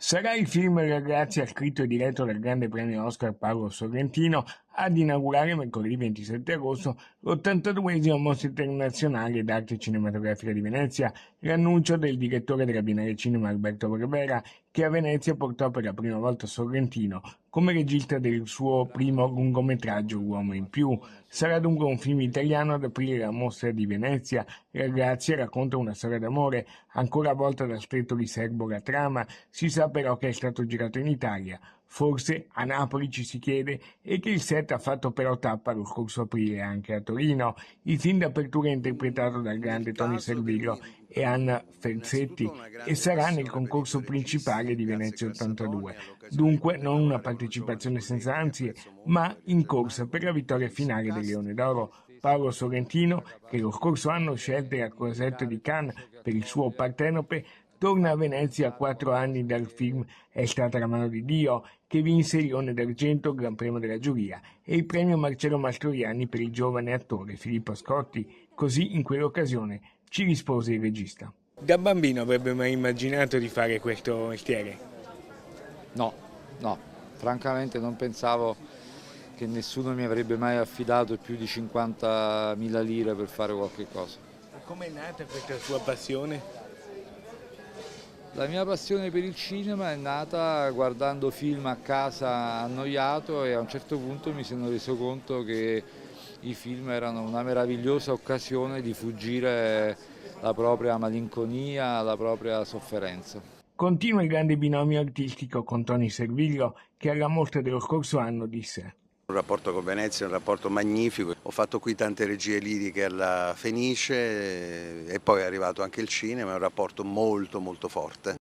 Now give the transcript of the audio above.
Sarà il film Ragazzi, scritto e diretto dal grande premio Oscar Paolo Sorrentino, ad inaugurare mercoledì 27 agosto l'82esima Mostra Internazionale d'Arte Cinematografica di Venezia, l'annuncio del direttore della Biennale Cinema Alberto Barbera, che a Venezia portò per la prima volta Sorrentino come regista del suo primo lungometraggio Uomo in più. Sarà dunque un film italiano ad aprire la mostra di Venezia. Ragazzi racconta una storia d'amore, ancora avvolta da stretto di serbo la trama. Si sa però che è stato girato in Italia, forse a Napoli ci si chiede, e che il set ha fatto però tappa lo scorso aprile anche a Torino. Il film d'apertura è interpretato dal grande Tony Servillo e Anna Felzetti e sarà nel concorso principale di Venezia 82. Dunque non una partecipazione senza ansie, ma in corsa per la vittoria finale del Leone d'Oro. Paolo Sorrentino, che lo scorso anno scelse la Cosette di Cannes per il suo Partenope, torna a Venezia a 4 anni dal film È stata la mano di Dio, che vinse il Leone d'Argento, Gran Premio della Giuria, e il premio Marcello Mastroianni per il giovane attore Filippo Scotti. Così, in quell'occasione, ci rispose il regista. Da bambino avrebbe mai immaginato di fare questo mestiere? No, no, francamente non pensavo che nessuno mi avrebbe mai affidato più di 50.000 lire per fare qualche cosa. Come è nata questa sua passione? La mia passione per il cinema è nata guardando film a casa annoiato e a un certo punto mi sono reso conto che i film erano una meravigliosa occasione di fuggire la propria malinconia, la propria sofferenza. Continua il grande binomio artistico con Tony Servillo, che alla mostra dello scorso anno disse: Un rapporto con Venezia è un rapporto magnifico, ho fatto qui tante regie liriche alla Fenice e poi è arrivato anche il cinema, è un rapporto molto molto forte.